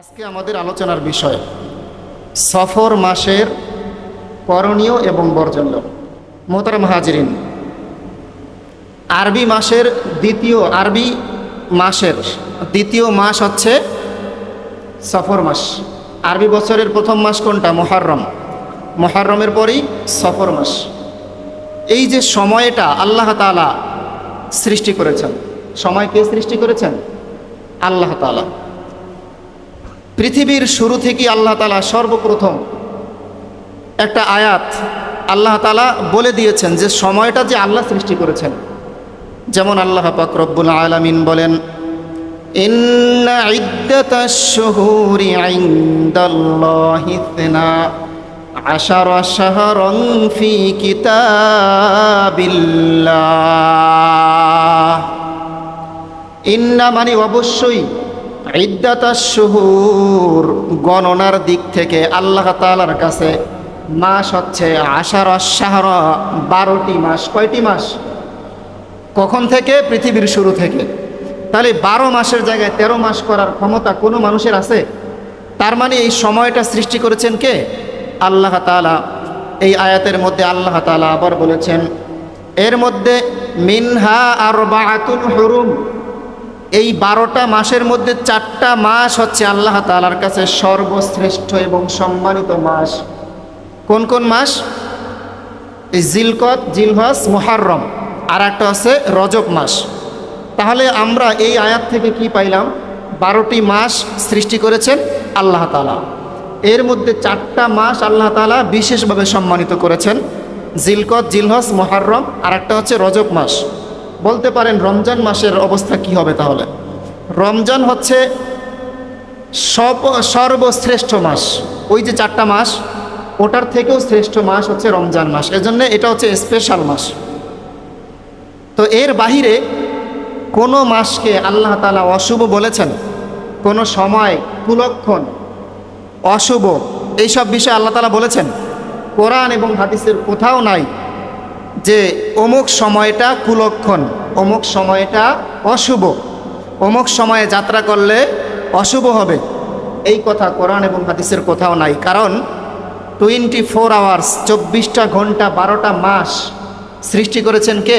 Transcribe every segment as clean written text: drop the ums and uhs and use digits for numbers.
আজকে আমাদের আলোচনার বিষয় সফর মাসের করণীয় এবং বর্জনীয়। মোহতারাম হাজিরিন, আরবি মাসের দ্বিতীয় মাস হচ্ছে সফর মাস। আরবি বছরের প্রথম মাস কোনটা? মুহররম। মুহররমের পরই সফর মাস। এই যে সময়টা আল্লাহ তাআলা সৃষ্টি করেছেন, সময় কে সৃষ্টি করেছেন? আল্লাহ তাআলা। পৃথিবীর শুরু থেকে আল্লাহ তাআলা সর্বপ্রথম একটা আয়াত আল্লাহ তাআলা বলে দিয়েছেন যে সময়টা যে আল্লাহ সৃষ্টি করেছেন। যেমন আল্লাহ পাক রব্বুল আলামিন বলেন, ইন্না ইদ্দাতাশ শুহুরি ইনদাল্লাহি ইসনা আশারা শাহরান ফি কিতাবিল্লাহ। ইন্না মানে অবশ্যই, ইদ্দাতাশ শুহুর গণনার দিক থেকে আল্লাহ তাআলার কাছে মাস হচ্ছে আশারা শাহরা 12টি মাস। কয়টি মাস? কখন থেকে? পৃথিবীর শুরু থেকে। তাহলে 12 মাসের জায়গায় 13 মাস করার ক্ষমতা কোনো মানুষের আছে? তার মানে এই সময়টা সৃষ্টি করেছেন কে? আল্লাহ তাআলা। এই আয়াতের মধ্যে আল্লাহ তাআলা আবার বলেছেন, এর মধ্যে মিনহা আরবাআতুন হুরুম, এই 12টা মাসের মধ্যে 4টা মাস হচ্ছে আল্লাহ তাআলার কাছে সর্বশ্রেষ্ঠ এবং সম্মানিত মাস। কোন কোন মাস? এই জিলকদ, জিলহজ, মুহররম, আর একটা আছে রজব মাস। তাহলে আমরা এই আয়াত থেকে কি পাইলাম? 12টি মাস সৃষ্টি করেছেন আল্লাহ তাআলা। এর মধ্যে 4টা মাস আল্লাহ তাআলা বিশেষভাবে সম্মানিত করেছেন, জিলকদ, জিলহজ, মুহররম, আর একটা হচ্ছে রজব মাস। বলতে পারেন রমজান মাসের অবস্থা কি হবে? তাহলে রমজান হচ্ছে সর্বশ্রেষ্ঠ মাস। ওই যে 4টা মাস, ওটার থেকেও শ্রেষ্ঠ মাস হচ্ছে রমজান মাস। এজন্য এটা হচ্ছে স্পেশাল মাস। তো এর বাহিরে কোনো মাসকে আল্লাহ তাআলা অশুভ বলেছেন? কোনো সময়, কুলক্ষণ, অশুভ, এইসব বিষয়ে আল্লাহ তাআলা বলেছেন? কোরআন এবং হাদিসের কোথাও নাই যে অমুক সময়টা কুলক্ষণ, অমুক সময়টা অশুভ, অমুক সময়ে যাত্রা করলে অশুভ হবে। এই কথা কোরআন এবং হাদিসের কোথাও নাই। কারণ 24 আওয়ার্স, 24টা ঘন্টা, 12টা মাস সৃষ্টি করেছেন কে?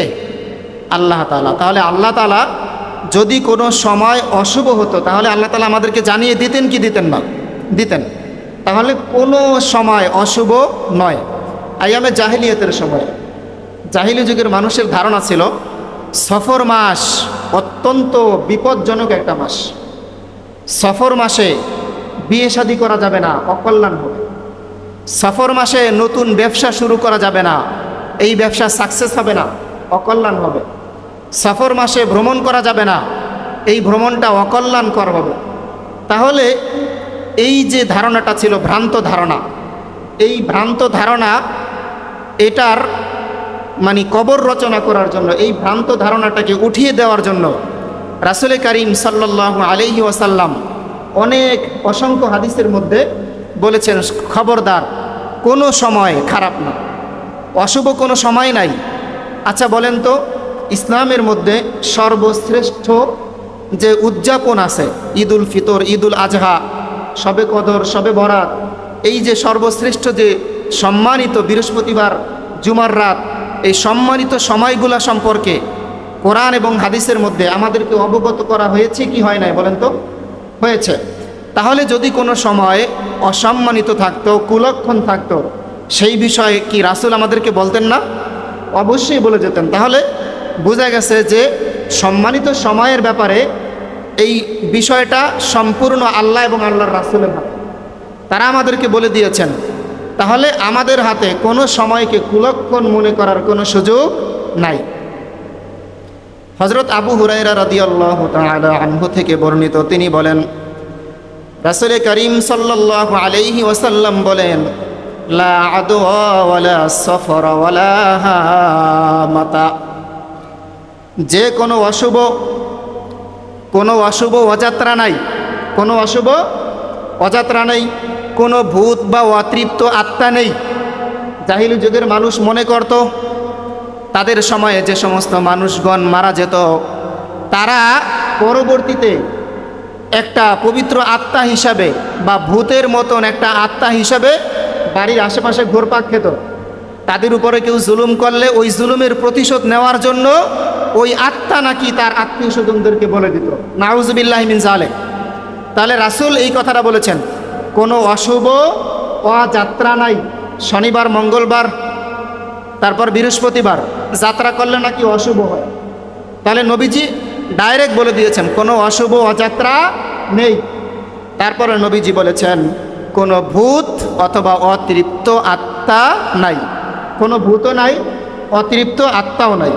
আল্লাহ তাআলা। তাহলে আল্লাহ তাআলা যদি কোনো সময় অশুভ হতো তাহলে আল্লাহ তাআলা আমাদেরকে জানিয়ে দিতেন কি দিতেন না? দিতেন। তাহলে কোনো সময় অশুভ নয়। আইয়ামে জাহিলিয়াতের সময়, জাহিলি যুগের মানুষের ধারণা ছিল সফর মাস অত্যন্ত বিপজ্জনক একটা মাস। সফর মাসে বিয়ে শাদী করা যাবে না, অকল্যাণ হবে। সফর মাসে নতুন ব্যবসা শুরু করা যাবে না, এই ব্যবসা সাকসেস হবে না, অকল্যাণ হবে। সফর মাসে ভ্রমণ করা যাবে না, এই ভ্রমণটা অকল্যাণকর হবে। তাহলে এই যে ধারণাটা ছিল ভ্রান্ত ধারণা, এই ভ্রান্ত ধারণা এটার মানে কবর রচনা করার জন্য, এই ভ্রান্ত ধারণাটাকে উঠিয়ে দেওয়ার জন্য রাসূল করিম সাল্লাল্লাহু আলাইহি ওয়াসাল্লাম অসংখ্য হাদিসের মধ্যে বলেছেন, খবরদার, কোনো সময় খারাপ না, অশুভ কোনো সময় নাই। আচ্ছা বলেন তো, ইসলামের মধ্যে সর্বশ্রেষ্ঠ যে উদযাপন আছে, ঈদুল ফিতর, ঈদুল আজহা, শবে কদর, শবে বরাত, এই যে সর্বশ্রেষ্ঠ যে সম্মানিত বৃহস্পতিবার, জুমার রাত, এই সম্মানিত সময়গুলা সম্পর্কে কোরআন এবং হাদিসের মধ্যে আমাদেরকে অবগত করা হয়েছে কি হয় নাই? বলেন তো, হয়েছে। তাহলে যদি কোনো সময় অসম্মানিত থাকতো, কুলক্ষণ থাকতো, সেই বিষয়ে কি রাসূল আমাদেরকে বলতেন না? অবশ্যই বলে যেতেন। তাহলে বোঝা গেছে যে সম্মানিত সময়ের ব্যাপারে এই বিষয়টা সম্পূর্ণ আল্লাহ এবং আল্লাহর রাসূলের হাতে, তারা আমাদেরকে বলে দিয়েছেন। তাহলে আমাদের হাতে কোনো সময়কে কুলক্ষণ মনে করার কোনো সুযোগ নাই। হযরত আবু হুরায়রা রাদিয়াল্লাহু তাআলা আনহু থেকে বর্ণিত, তিনি বলেন, রাসূল করিম সাল্লাল্লাহু আলাইহি ওয়াসাল্লাম বলেন, লা আদওয়া ওয়ালা সফর ওয়ালা হামাতা, যে কোনো অশুভ অযাত্রা নাই, কোনো অশুভ অযাত্রা নেই, কোনো ভূত বা অতৃপ্ত আত্মা নেই। জাহিলি যুগের মানুষ মনে করত তাদের সময়ে যে সমস্ত মানুষগণ মারা যেত তারা পরবর্তীতে একটা পবিত্র আত্মা হিসাবে বা ভূতের মতন একটা আত্মা হিসাবে বাড়ির আশেপাশে ঘুরপাক খেত। তাদের উপরে কেউ জুলুম করলে ওই জুলুমের প্রতিশোধ নেওয়ার জন্য ওই আত্মা নাকি তার আত্মীয় স্বজনদেরকে বলে দিত। নাউজুবিল্লাহি মিন যালিক। তাহলে রাসূল এই কথাটা বলেছেন, কোনো অশুভ যাত্রা নাই। শনিবার, মঙ্গলবার, তারপর বৃহস্পতিবার যাত্রা করলে নাকি অশুভ হয়। তাহলে নবীজি ডাইরেক্ট বলে দিয়েছেন কোনো অশুভ অযাত্রা নেই। তারপরে নবীজি বলেছেন কোনো ভূত অথবা অতৃপ্ত আত্মা নাই, কোনো ভূতও নাই, অতৃপ্ত আত্মাও নাই।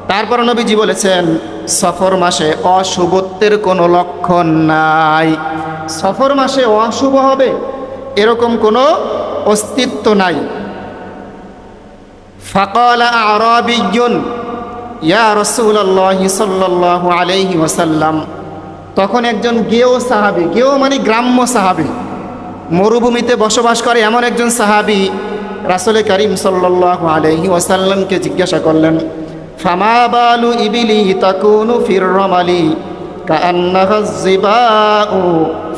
তারপর নবীজি বলেছেন সফর মাসে অশুভত্বের কোনো লক্ষণ নাই। সফর মাসে অশুভ হবে এরকম কোনো অস্তিত্ব নাই। ফাকালা আরাবিয়্যুন ইয়া রাসূলুল্লাহি সাল্লাল্লাহু আলাইহি ওয়াসাল্লাম। তখন একজন গেও সাহাবী, গেও মানে গ্রাম্য সাহাবী, মরুভূমিতে বসবাস করে এমন একজন সাহাবী রাসূল করিম সাল্লাল্লাহু আলাইহি ওয়াসাল্লামকে জিজ্ঞাসা করলেন, ফামা বালু ইবিলি তাকুনু ফির রামালি কাআন্নাহা যিবাউ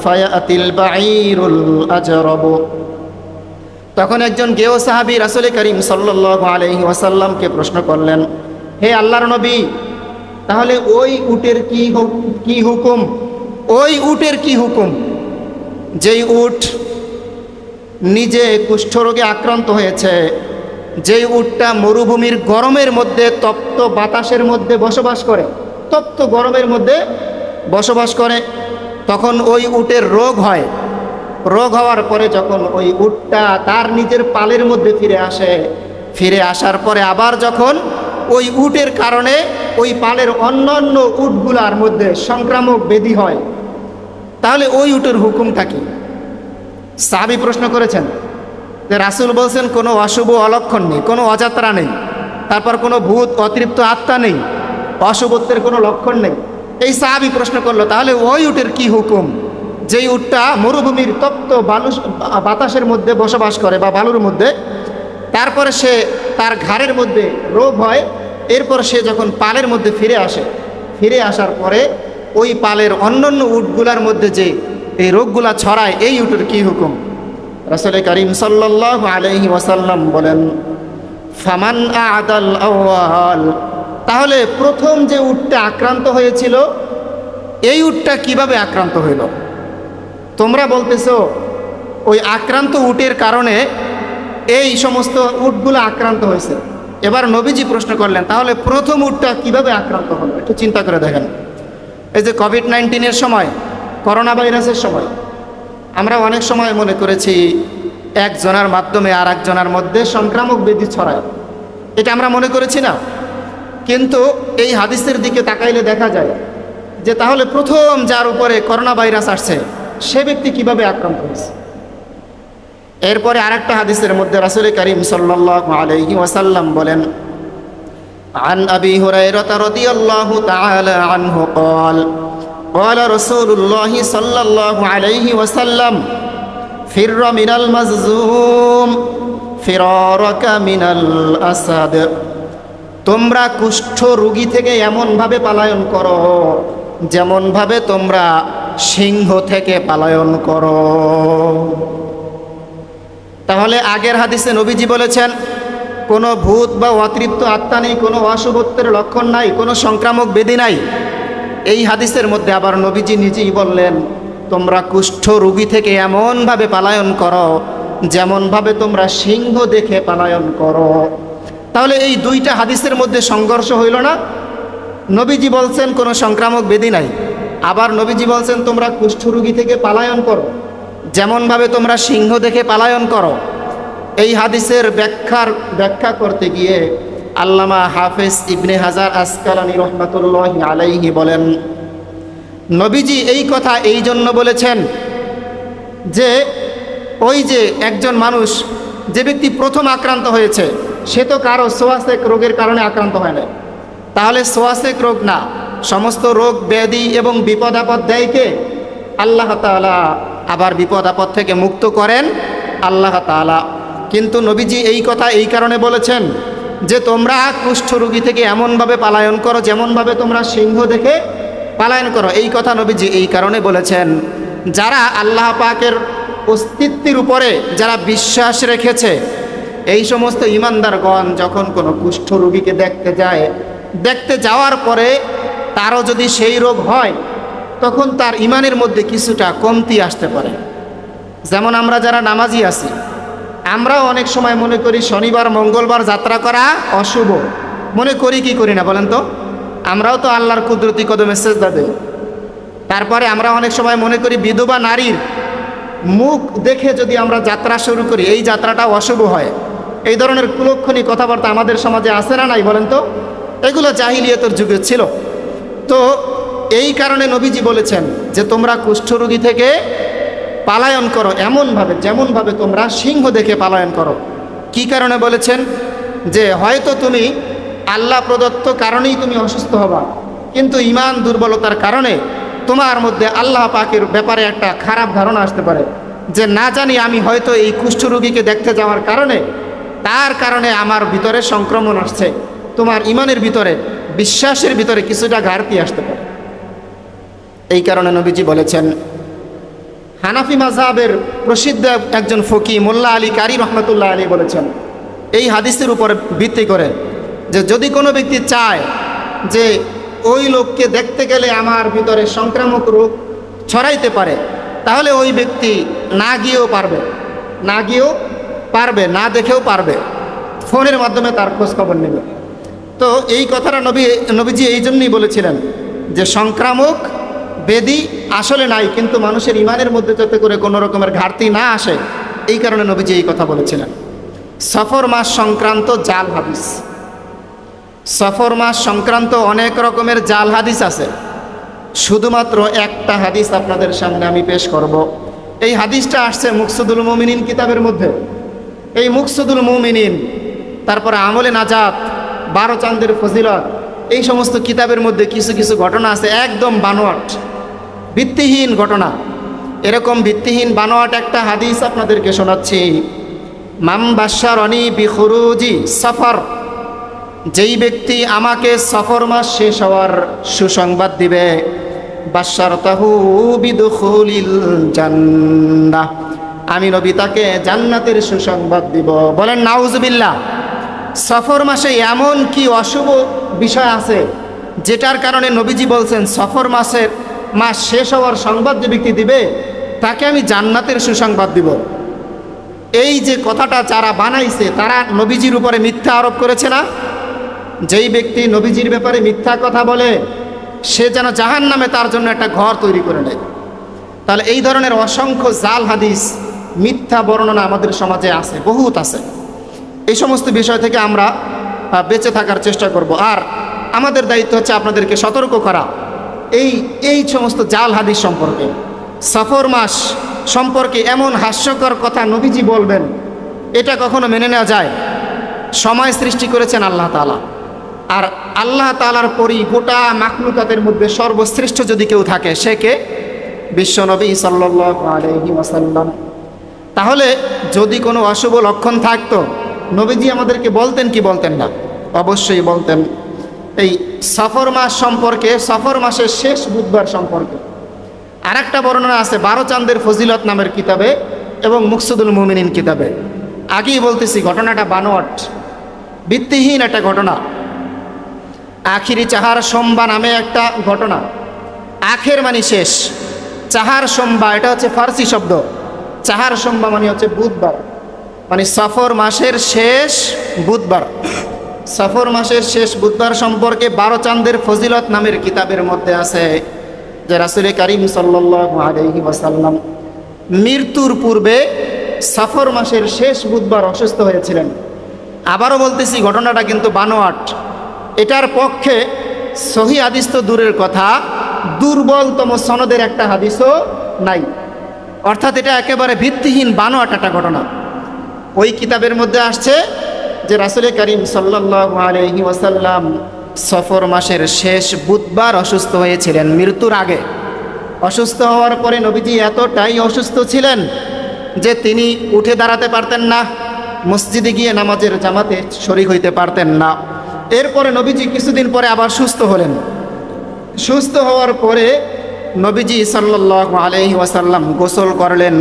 ফায়াতিল বাঈরুল আজরাবু। তখন একজন গেও সাহাবী রাসূল করিম সাল্লাল্লাহু আলাইহি ওয়াসাল্লামকে প্রশ্ন করলেন, হে আল্লাহর নবী, তাহলে ওই উটের কি হুকুম? ওই উটের কি হুকুম যেই উট নিজে কুষ্ঠরোগে আক্রান্ত হয়েছে, যেই উটটা মরুভূমির গরমের মধ্যে তপ্ত বাতাসের মধ্যে বসবাস করে, তপ্ত গরমের মধ্যে বসবাস করে, তখন ওই উটের রোগ হয়। রোগ হওয়ার পরে যখন ওই উটটা তার নিজের পালের মধ্যে ফিরে আসে, ফিরে আসার পরে আবার যখন ওই উটের কারণে ওই পালের অন্যান্য উটগুলার মধ্যে সংক্রামক ব্যাধি হয়, তাহলে ওই উটের হুকুমটা কি? সাহাবী প্রশ্ন করেছেন যে রাসূল বলছেন কোনো অশুভ অলক্ষণ নেই, কোনো অযাত্রা নেই, তারপর কোনো ভূত অতৃপ্ত আত্মা নেই, অশুভত্বের কোনো লক্ষণ নেই। এই সাহাবী প্রশ্ন করলো তাহলে ওই উটের কি হুকুম যেই উটটা মরুভূমির তপ্ত বাতাসের মধ্যে বসবাস করে বা বালুর মধ্যে, তারপরে সে তার ঘাড়ের মধ্যে রোগ হয়, এরপর সে যখন পালের মধ্যে ফিরে আসে, ফিরে আসার পরে ওই পালের অন্যান্য উটগুলার মধ্যে যে এই রোগগুলা ছড়ায়, এই উটের কি হুকুম? রাসূল করিম সাল্লাল্লাহু আলাইহি ওয়াসাল্লাম বলেন, ফামান আদাল আওয়াল। তাহলে প্রথম যে উটটা আক্রান্ত হয়েছিল এই উটটা কিভাবে আক্রান্ত হইল? তোমরা বলতেছো ওই আক্রান্ত উটের কারণে এই সমস্ত উটগুলো আক্রান্ত হয়েছে। এবার নবীজি প্রশ্ন করলেন তাহলে প্রথম উটটা কিভাবে আক্রান্ত হলো? একটু চিন্তা করে দেখেন। এই যে কোভিড-19 সময়, করোনা ভাইরাসের সময়, আমরা অনেক সময় মনে করেছি একজনের মাধ্যমে আর একজনের মধ্যে সংক্রামক ব্যাধি ছড়ায়, এটা আমরা মনে করেছি না? কিন্তু এই হাদিসের দিকে তাকাইলে দেখা যায় যে তাহলে প্রথম যার উপরে করোনা ভাইরাস আসছে সে ব্যক্তি কিভাবে আক্রান্ত হয়েছে। এরপরে আরেকটা হাদিসের মধ্যে রাসূল করিম সাল্লাল্লাহু আলাইহি ওয়াসাল্লাম বলেন, আন আবি হুরায়রা রাদিয়াল্লাহু তাআলা আনহু قال قال رسول الله صلى الله عليه وسلم فر من المظلوم فرارك من الأسد। তোমরা কুষ্ঠ রোগী থেকে এমনভাবে পলায়ন করো যেমনভাবে তোমরা সিংহ থেকে পলায়ন করো। তাহলে আগের হাদিসে নবীজি বলেছেন কোনো ভূত বা অতৃপ্ত আত্মা নেই, কোনো অশুভত্বের লক্ষণ নাই, কোনো সংক্রামক ব্যাধি নাই। এই হাদিসের মধ্যে আবার নবীজি নিজেই বললেন তোমরা কুষ্ঠ রোগী থেকে এমনভাবে পলায়ন করো যেমনভাবে তোমরা সিংহ দেখে পলায়ন করো। তাহলে এই দুইটা হাদিসের মধ্যে সংঘর্ষ হইল না? নবীজি বলছেন কোনো সংক্রামক ব্যাধি নাই, আবার নবীজি বলছেন তোমরা কুষ্ঠ রোগী থেকে পলায়ন করো যেমনভাবে তোমরা সিংহ দেখে পলায়ন করো। এই হাদিসের ব্যাখ্যা করতে গিয়ে আল্লামা হাফেজ ইবনে হাজার আসকালানী রহমাতুল্লাহি আলাইহি বলেন, নবীজি এই কথা এই জন্য বলেছেন যে ওই যে একজন মানুষ, যে ব্যক্তি প্রথম আক্রান্ত হয়েছে সে তো কারো সোয়াসেক রোগের কারণে আক্রান্ত হয় না। তাহলে সোয়াসেক রোগ না, সমস্ত রোগ ব্যাধি এবং বিপদ আপদ দেয় কে? আল্লাহ তাআলা। আবার বিপদ আপদ থেকে মুক্ত করেন আল্লাহ তাআলা। কিন্তু নবীজি এই কথা এই কারণে বলেছেন যে তোমরা কুষ্ঠ রোগী থেকে এমনভাবে পলায়ন করো যেমনভাবে তোমরা সিংহ দেখে পালায়ন করো। এই কথা নবীজি এই কারণে বলেছেন, যারা আল্লাহ পাকের অস্তিত্বের উপরে যারা বিশ্বাস রেখেছে, এই সমস্ত ইমানদারগণ যখন কোনো কুষ্ঠ রোগীকে দেখতে যাওয়ার পরে তারও যদি সেই রোগ হয়, তখন তার ইমানের মধ্যে কিছুটা কমতি আসতে পারে। যেমন আমরা যারা নামাজি আছি, আমরাও অনেক সময় মনে করি শনিবার মঙ্গলবার যাত্রা করা অশুভ, মনে করি কি করি না বলেন তো? আমরাও তো আল্লাহর কুদরতি কদমে সেজদা দেই। তারপরে আমরা অনেক সময় মনে করি বিধবা নারীর মুখ দেখে যদি আমরা যাত্রা শুরু করি, এই যাত্রাটা অশুভ হয়। এই ধরনের কুলক্ষণী কথাবার্তা আমাদের সমাজে আছে না নাই বলেন তো? এগুলো জাহিলিয়াতের যুগে ছিল। তো এই কারণে নবীজি বলেছেন যে তোমরা কুষ্ঠরোগী থেকে পালায়ন করো এমনভাবে যেমনভাবে তোমরা সিংহ দেখে পালায়ন করো। কি কারণে বলেছেন? যে হয়তো তুমি আল্লাহ প্রদত্ত কারণেই তুমি অসুস্থ হবা, কিন্তু ঈমান দুর্বলতার কারণে তোমার মধ্যে আল্লাহ পাকের ব্যাপারে একটা খারাপ ধারণা আসতে পারে, যে না জানি আমি হয়তো এই কুষ্ঠরোগীকে দেখতে যাওয়ার কারণে তার কারণে আমার ভিতরে সংক্রমণ আসছে। তোমার ঈমানের ভিতরে, বিশ্বাসের ভিতরে কিছুটা ঘাটতি আসতে পারে। এই কারণে নবীজি বলেছেন, হানাফি মাযহাবের প্রসিদ্ধ একজন ফকি মোল্লা আলী কারি রহমতুল্লাহ আলী বলেছেন এই হাদিসের উপর ভিত্তি করে, যে যদি কোনো ব্যক্তি চায় যে ওই লোককে দেখতে গেলে আমার ভিতরে সংক্রামক রোগ ছড়াইতে পারে, তাহলে ওই ব্যক্তি না গিয়েও পারবে, না দেখেও পারবে, ফোনের মাধ্যমে তার খোঁজ খবর নেবে। তো এই কথাটা নবীজি এই জন্যই বলেছিলেন যে সংক্রামক ব্যাধি আসলে নাই, কিন্তু মানুষের ঈমানের মধ্যে যাতে করে কোনো রকমের ঘাটতি না আসে, এই কারণে নবীজি এই কথা বলেছিলেন। সফর মাস সংক্রান্ত জাল হাদিস, সফর মাস সংক্রান্ত অনেক রকমের জাল হাদিস আছে। শুধুমাত্র একটা হাদিস আপনাদের সামনে আমি পেশ করব। এই হাদিসটা আসছে মুকসুদুল মুমিনিন কিতাবের মধ্যে। এই মুকসুদুল মুমিনিন, তারপরে আমলে নাজাত, 12 চাঁদের ফজিলত, এই সমস্ত কিতাবের মধ্যে কিছু কিছু ঘটনা আছে একদম বানোয়াট, ভিত্তিহীন ঘটনা। এরকম ভিত্তিহীন বানোয়াট একটা হাদিস আপনাদেরকে শোনাচ্ছি। মাম বাশশারানি বিখুরুজি সফর, যেই ব্যক্তি আমাকে সফর মাস শেষ হওয়ার সুসংবাদ দিবে, বাশশারতাহু বিদুখুলিল জান্নাহ, আমি নবী তাকে জান্নাতের সুসংবাদ দিব। বলেন নাউজুবিল্লাহ। সফর মাসে এমন কি অশুভ বিষয় আছে যেটার কারণে নবীজি বলছেন সফর মাস শেষ হওয়ার সংবাদ যে ব্যক্তি দিবে তাকে আমি জান্নাতের সুসংবাদ দিব? এই যে কথাটা যারা বানাইছে তারা নবীজির উপরে মিথ্যা আরোপ করেছে না? যেই ব্যক্তি নবীজির ব্যাপারে মিথ্যা কথা বলে সে যেন জাহান্নামে তার জন্য একটা ঘর তৈরি করে নেয়। তাহলে এই ধরনের অসংখ্য জাল হাদিস, মিথ্যা বর্ণনা আমাদের সমাজে আছে, বহুত আছে। এই সমস্ত বিষয় থেকে আমরা বেঁচে থাকার চেষ্টা করব। আর আমাদের দায়িত্ব হচ্ছে আপনাদেরকে সতর্ক করা এই সমস্ত জাল হাদিস সম্পর্কে। সফর মাস সম্পর্কে এমন হাস্যকর কথা নবীজি বলবেন, এটা কখনো মেনে নেওয়া যায়? সময় সৃষ্টি করেছেন আল্লাহ তাআলা, আর আল্লাহ তাআলার পরই গোটা মাখলুকাতের মধ্যে সর্বশ্রেষ্ঠ যদি কেউ থাকে সে কে? বিশ্বনবী সাল্লাল্লাহু আলাইহি ওয়াসাল্লাম। তাহলে যদি কোনো অশুভ লক্ষণ থাকতো নবীজি আমাদেরকে বলতেন কি বলতেন না? অবশ্যই বলতেন। এই সফর মাস সম্পর্কে, সফর মাসের শেষ বুধবার সম্পর্কে আর একটা বর্ণনা আছে 12 চাঁদের ফজিলত নামের কিতাবে এবং মুকসুদুল মুমিনিন কিতাবে। আগেই বলতেছি ঘটনাটা বানোয়াট, ভিত্তিহীন একটা ঘটনা। আখিরি চাহার সোমবা নামে একটা ঘটনা। আখের মানে শেষ, চাহার সোমবা এটা হচ্ছে ফার্সি শব্দ। চাহার সোমবা মানে হচ্ছে বুধবার, মানে সফর মাসের শেষ বুধবার। সফর মাসের শেষ বুধবার সম্পর্কে 12 চাঁদের ফজিলত নামের কিতাবের মধ্যে আছে যে রাসূল কারীম সাল্লাল্লাহু আলাইহি ওয়াসাল্লাম মৃত্যুর পূর্বে সফর মাসের শেষ বুধবার অসুস্থ হয়েছিলেন। আবারও বলতেছি ঘটনাটা কিন্তু বানোয়াট। এটার পক্ষে সহি হাদিস তো দূরের কথা, দুর্বলতম সনদের একটা হাদিসও নাই। অর্থাৎ এটা একেবারে ভিত্তিহীন বানোয়াট একটা ঘটনা। ওই কিতাবের মধ্যে আসছে যে রাসূল কারীম সাল্লাল্লাহু আলাইহি ওয়াসাল্লাম সফর মাসের শেষ বুধবার অসুস্থ হয়েছিলেন মৃত্যুর আগে। অসুস্থ হওয়ার পরে নবীজি এতটাই অসুস্থ ছিলেন যে তিনি উঠে দাঁড়াতে পারতেন না, মসজিদে গিয়ে নামাজের জামাতে শরীক হইতে পারতেন না। এরপরে নবীজি কিছুদিন পরে আবার সুস্থ হলেন। সুস্থ হওয়ার পরে নবীজি সাল্লাল্লাহু আলাইহি ওয়াসাল্লাম গোসল করলেন।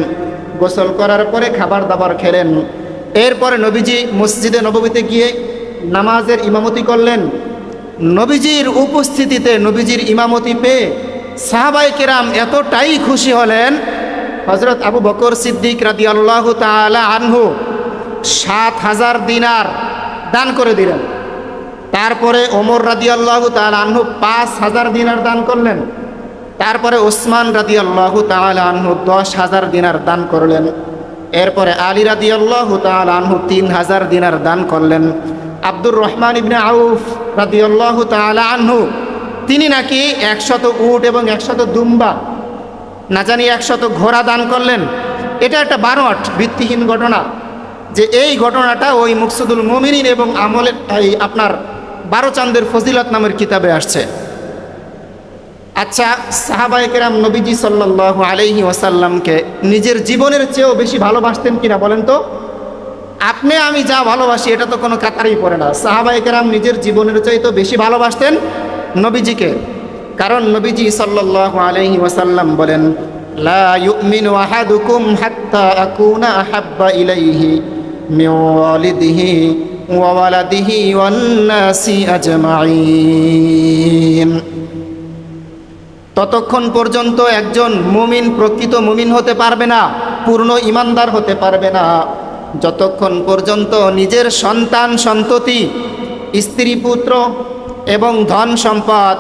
গোসল করার পরে খাবার দাবার খেলেন। এরপরে নবীজি মসজিদে নববীতে গিয়ে নামাজের ইমামতি করলেন। নবীজির উপস্থিতিতে, নবীজির ইমামতি পেয়ে সাহাবায়ে কেরাম এতটাই খুশি হলেন, হযরত আবু বকর সিদ্দিক রাদিয়াল্লাহু তাআলা আনহু ৭,০০০ দিনার দান করে দিলেন। তারপরে ওমর রাদিয়াল্লাহু তাআলা আনহু ৫,০০০ দিনার দান করলেন। তারপরে ওসমান রাদিয়াল্লাহু তাআলা আনহু ১০,০০০ দিনার দান করলেন। এরপরে আলী রাদিয়াল্লাহু তাআলা আনহু ৩,০০০ দিনার দান করলেন। আব্দুর রহমান ইবনে আউফ রাদিয়াল্লাহু তাআলা আনহু তিনি নাকি ১০০ উট এবং ১০০ দুম্বা, না জানি ১০০ ঘোড়া দান করলেন। এটা একটা বানোয়াট ভিত্তিহীন ঘটনা, যে এই ঘটনাটা ওই মুকসুদুল মুমিনিন এবং আমলের এই আপনার ১২ চাঁদের ফজিলত নামের কিতাবে আসছে। আচ্ছা, সাহাবায়ে কেরাম নবীজি সাল্লাল্লাহু আলাইহি ওয়াসাল্লামকে নিজের জীবনের চেয়েও বেশি ভালোবাসতেন কিনা বলেন তো? আপনি আমি যা ভালোবাসি এটা তো কোনো কাতারেই পড়ে না। সাহাবায়ে কেরাম নিজের জীবনের চেয়ে তো বেশি ভালোবাসতেন নবীজিকে। কারণ নবীজি সাল্লাল্লাহু আলাইহি ওয়াসাল্লাম বলেন, লা ইউমিনু আহাদুকুম হাত্তা আকুনা আহাব্বা ইলাইহি মিন ওয়ালিদিহি ওয়া ওয়ালাদিহি ওয়ান নাসি আজমাইন। ততক্ষণ পর্যন্ত একজন মুমিন প্রকৃত মুমিন হতে পারবে না, পূর্ণ ইমানদার হতে পারবে না, যতক্ষণ পর্যন্ত নিজের সন্তান সন্ততি, স্ত্রী পুত্র এবং ধন সম্পদ,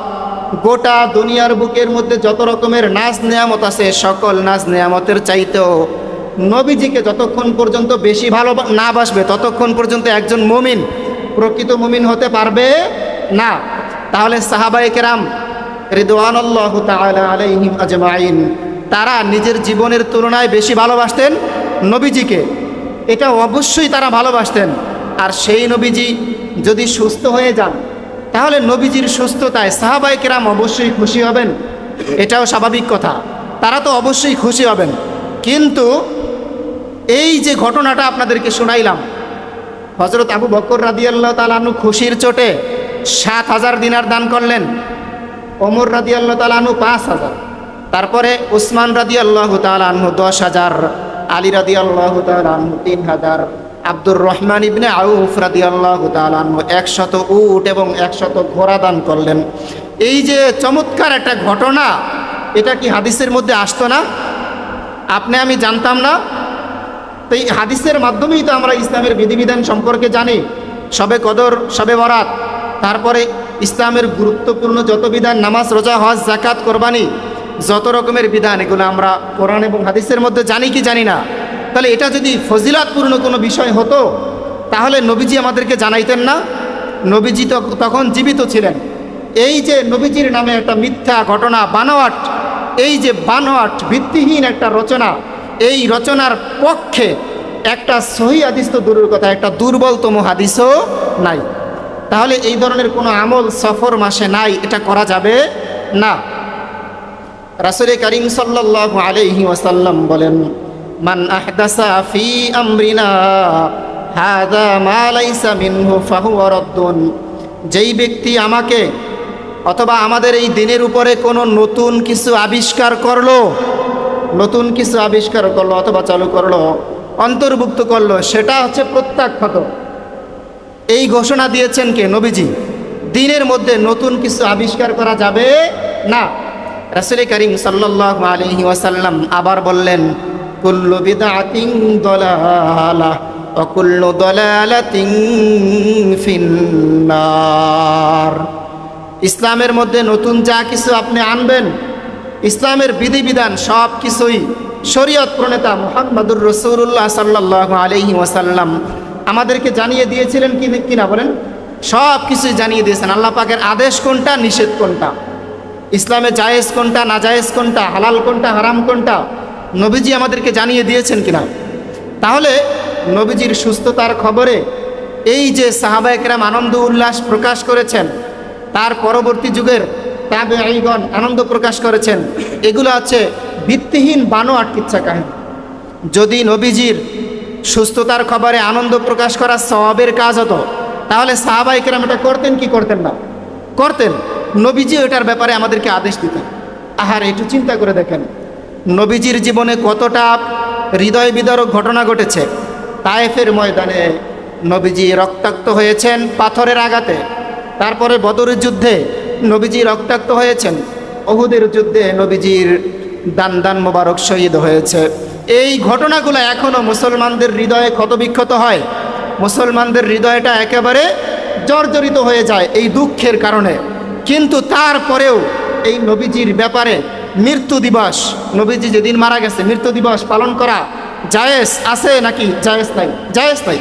গোটা দুনিয়ার বুকের মধ্যে যত রকমের নাজ নেয়ামত আছে, সকল নাজ নেয়ামতের চাইতেও নবীজিকে যতক্ষণ পর্যন্ত বেশি ভালো না বাসবে, ততক্ষণ পর্যন্ত একজন মুমিন প্রকৃত মুমিন হতে পারবে না। তাহলে সাহাবায়ে কেরাম রিদওয়ানুল্লাহ তাআলা আলাইহিম আজমাইন তারা নিজের জীবনের তুলনায় বেশি ভালোবাসতেন নবীজিকে। এটা অবশ্যই তারা ভালোবাসতেন। আর সেই নবীজি যদি সুস্থ হয়ে যান, তাহলে নবীজির সুস্থতায় সাহাবায়ে কেরাম অবশ্যই খুশি হবেন, এটাও স্বাভাবিক কথা, তারা তো অবশ্যই খুশি হবেন। কিন্তু এই যে ঘটনাটা আপনাদেরকে শোনাইলাম, হযরত আবু বকর রাদিয়াল্লাহু তাআলা আনহু খুশির চোটে ৭,০০০ দিনার দান করলেন, ওমর রাদিয়াল্লাহু তাআলা আনহু ৫,০০০, তারপরে উসমান রাদিয়াল্লাহু তাআলা আনহু ১০,০০০, আলী রাদিয়াল্লাহু তাআলা আনহু ৩,০০০, আব্দুর রহমান ইবনে আউফ রাদিয়াল্লাহু তাআলা আনহু ১০০ উট এবং ১০০ ঘোড়া দান করলেন। এই যে চমৎকার একটা ঘটনা, এটা কি হাদিসের মধ্যে আসতো না? আপনি আমি জানতাম না? তো এই হাদিসের মাধ্যমেই তো আমরা ইসলামের বিধিবিধান সম্পর্কে জানি। শবে কদর, শবে বরাত, তারপরে ইসলামের গুরুত্বপূর্ণ যত বিধান, নামাজ, রোজা, হজ, যাকাত, কোরবানি, যত রকমের বিধান, এগুলো আমরা কোরআন এবং হাদিসের মধ্যে জানি কি জানি না? তাহলে এটা যদি ফজিলাতপূর্ণ কোনো বিষয় হতো, তাহলে নবীজি আমাদেরকে জানাইতেন না? নবীজি তো তখন জীবিত ছিলেন। এই যে নবীজির নামে একটা মিথ্যা ঘটনা, বানোয়াট, এই যে বানোয়াট ভিত্তিহীন একটা রচনা, এই রচনার পক্ষে একটা সহিহ হাদিস তো দূরের কথা, একটা দুর্বলতম হাদিসও নাই। তাহলে এই ধরনের কোনো আমল সফর মাসে নাই, এটা করা যাবে না। রাসূল করিম সাল্লাল্লাহু আলাইহি ওয়াসাল্লাম বলেন, মান আহদাসা ফি আমরিনা হাযা মা লাইসা মিনহু ফাহুয়া রাদ্দুন। যেই ব্যক্তি আমাকে অথবা আমাদের এই দিনের উপরে কোনো নতুন কিছু আবিষ্কার করলো, নতুন কিছু আবিষ্কার করলো অথবা চালু করলো, অন্তর্ভুক্ত করলো, সেটা হচ্ছে প্রত্যাখ্যাত। এই ঘোষণা দিয়েছেন কে? নবীজি। দিনের মধ্যে নতুন কিছু আবিষ্কার করা যাবে না। রাসূল করিম সাল্লাল্লাহু আলাইহি ওয়াসাল্লাম আবার বললেন, কুল্লু বিদআতিন দালালাহ ওয়া কুল্লু দালালাতিন ফিন্নার। ইসলামের মধ্যে নতুন যা কিছু আপনি আনবেন, ইসলামের বিধিবিধান সব কিছুই শরীয়ত প্রণেতা মুহাম্মদুর রাসূলুল্লাহ সাল্লাল্লাহু আলাইহি ওয়াসাল্লাম আমাদেরকে জানিয়ে দিয়েছিলেন কিনা বলেন? সব কিছুই জানিয়ে দিয়েছেন। আল্লাহ পাকের আদেশ কোনটা, নিষেধ কোনটা, ইসলামে জায়েজ কোনটা, না জায়েজ কোনটা, হালাল কোনটা, হারাম কোনটা, নবীজি আমাদেরকে জানিয়ে দিয়েছেন কিনা? তাহলে নবীজির সুস্থতার খবরে এই যে সাহাবায়ে কেরাম আনন্দ উল্লাস প্রকাশ করেছেন, তার পরবর্তী যুগের তাবেঈগণ আনন্দ প্রকাশ করেছেন, এগুলো আছে ভিত্তিহীন বানোয়াট কিচ্ছা কাহিনী। যদি নবীজির সুস্থতার খবরে আনন্দ প্রকাশ করা সওয়াবের কাজ হতো, তাহলে সাহাবায়ে কেরাম এটা করতেন কি করতেন না? করতেন। নবীজিও এটার ব্যাপারে আমাদেরকে আদেশ দিতেন। আহার একটু চিন্তা করে দেখেন, নবীজির জীবনে কতটা হৃদয় বিদারক ঘটনা ঘটেছে। তায়েফের ময়দানে নবীজি রক্তাক্ত হয়েছেন পাথরের আঘাতে, তারপরে বদরের যুদ্ধে নবীজি রক্তাক্ত হয়েছেন, উহুদের যুদ্ধে নবীজির দান মোবারক শহীদ হয়েছে। এই ঘটনাগুলো এখনও মুসলমানদের হৃদয়ে ক্ষতবিক্ষত হয়, মুসলমানদের হৃদয়টা একেবারে জর্জরিত হয়ে যায় এই দুঃখের কারণে। কিন্তু তারপরেও এই নবীজির ব্যাপারে মৃত্যু দিবস, নবীজি যেদিন মারা গেছে মৃত্যু দিবস পালন করা জায়েজ আছে নাকি জায়েজ নাই? জায়েজ নাই।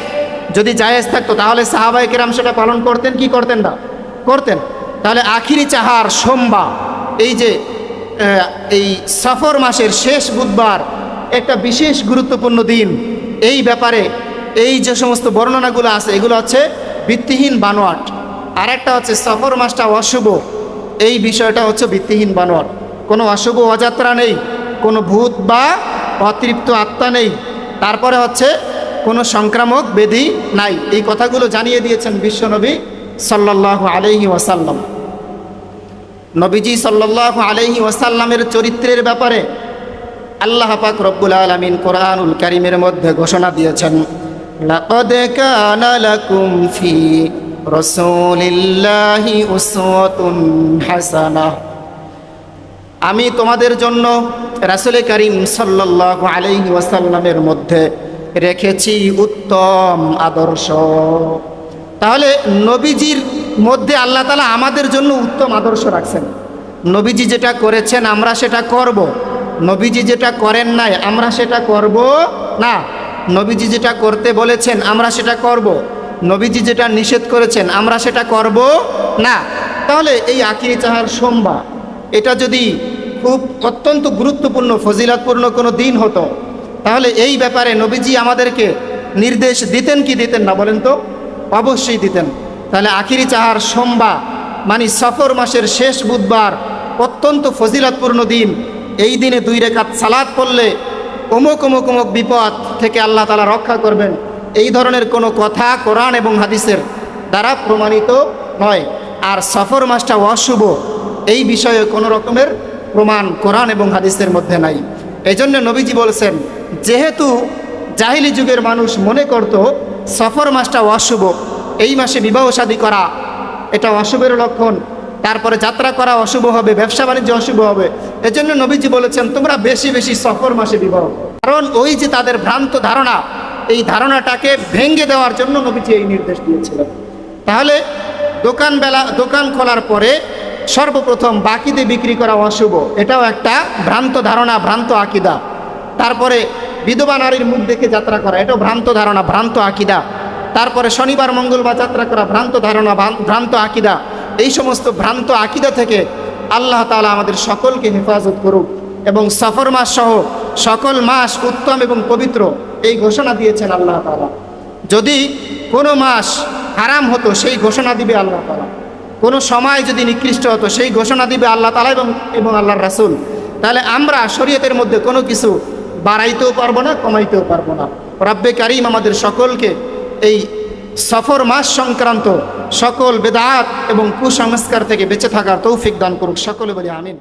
যদি জায়েজ থাকতো তাহলে সাহাবায়ে কেরাম সেটা পালন করতেন কি করতেন না? করতেন। তাহলে আখিরি চাহার সোমবার, এই যে এই সফর মাসের শেষ বুধবার একটা বিশেষ গুরুত্বপূর্ণ দিন। এই ব্যাপারে এই যে সমস্ত বর্ণনাগুলো আছে এগুলো হচ্ছে ভিত্তিহীন বানোয়াট। আর একটা হচ্ছে সফর মাসটা অশুভ, এই বিষয়টা হচ্ছে ভিত্তিহীন বানোয়াট। কোনো অশুভ অযাত্রা নেই, কোনো ভূত বা অতৃপ্ত আত্মা নেই, তারপরে হচ্ছে কোনো সংক্রামক ব্যাধি নাই। এই কথাগুলো জানিয়ে দিয়েছেন বিশ্বনবী সাল্লাল্লাহু আলাইহি ওয়াসাল্লাম। নবীজি সাল্লাল্লাহু আলাইহি ওয়াসাল্লামের চরিত্রের ব্যাপারে আল্লাহ পাক রব্বুল আলামিন কোরআনুল কারীমের মধ্যে ঘোষণা দিয়েছেন, লাকাদ কানা লাকুম ফি রাসূলিল্লাহি উসওয়াতুন হাসানাহ। আমি তোমাদের জন্য রাসূলে কারীম সাল্লাল্লাহু আলাইহি ওয়াসাল্লামের মধ্যে রেখেছি উত্তম আদর্শ। তাহলে নবীজির মধ্যে আল্লাহ তাআলা আমাদের জন্য উত্তম আদর্শ রাখছেন। নবীজি যেটা করেছেন আমরা সেটা করব, নবীজি যেটা করেন নাই আমরা সেটা করব না। নবীজি যেটা করতে বলেছেন আমরা সেটা করব, নবীজি যেটা নিষেধ করেছেন আমরা সেটা করব না। তাহলে এই আখিরি চাহার সোমবার এটা যদি খুব অত্যন্ত গুরুত্বপূর্ণ ফজিলতপূর্ণ কোনো দিন হতো, তাহলে এই ব্যাপারে নবীজি আমাদেরকে নির্দেশ দিতেন কি দিতেন না বলেন তো? অবশ্যই দিতেন। তাহলে আখিরি চাহার সোমবার মানে সফর মাসের শেষ বুধবার অত্যন্ত ফজিলতপূর্ণ দিন। এই দিনে 2 রাকাত সালাত পড়লে অমুক অমুক অমুক বিপদ থেকে আল্লাহ তাআলা রক্ষা করবেন, এই ধরনের কোনো কথা কোরআন এবং হাদিসের দ্বারা প্রমাণিত নয়। আর সফর মাসটা অশুভ এই বিষয়ে কোনো রকমের প্রমাণ কোরআন এবং হাদিসের মধ্যে নাই। এজন্য নবীজি বলেছেন, যেহেতু জাহিলি যুগের মানুষ মনে করত সফর মাসটা অশুভ, এই মাসে বিবাহ শাদী করা এটা অশুভের লক্ষণ, তারপরে যাত্রা করা অশুভ হবে, ব্যবসা বাণিজ্য অশুভ হবে, এজন্য নবীজি বলেছেন তোমরা বেশি বেশি সফর মাসে বিবাহ। কারণ ওই যে তাদের ভ্রান্ত ধারণা, এই ধারণাটাকে ভেঙে দেওয়ার জন্য নবীজি এই নির্দেশ দিয়েছিলেন। তাহলে দোকান খোলার পরে সর্বপ্রথম বাকিতে বিক্রি করা অশুভ, এটাও একটা ভ্রান্ত ধারণা, ভ্রান্ত আকিদা। তারপরে বিধবা নারীর মুখ দেখে যাত্রা করা, এটাও ভ্রান্ত ধারণা, ভ্রান্ত আকিদা। তারপরে শনিবার মঙ্গলবার যাত্রা করা ভ্রান্ত ধারণা, ভ্রান্ত আকিদা। এই সমস্ত ভ্রান্ত আকিদা থেকে আল্লাহ তাআলা আমাদের সকলকে হেফাজত করুক এবং সফর মাস সহ সকল মাস উত্তম এবং পবিত্র এই ঘোষণা দিয়েছেন আল্লাহ তাআলা। যদি কোনো মাস হারাম হতো সেই ঘোষণা দিবে আল্লাহ তাআলা, কোনো সময় যদি নিকৃষ্ট হতো সেই ঘোষণা দিবে আল্লাহ তাআলা এবং আল্লাহর রাসূল। তাহলে আমরা শরীয়তের মধ্যে কোনো কিছু বাড়াইতেও পারবো না, কমাইতেও পারবো না। রব্বে কারীম আমাদের সকলকে এই সফর মাস সংক্রান্ত সকল বেদাত এবং কুসংস্কার থেকে বেঁচে থাকার তৌফিক দান করুক। সকলে বলি আমিন।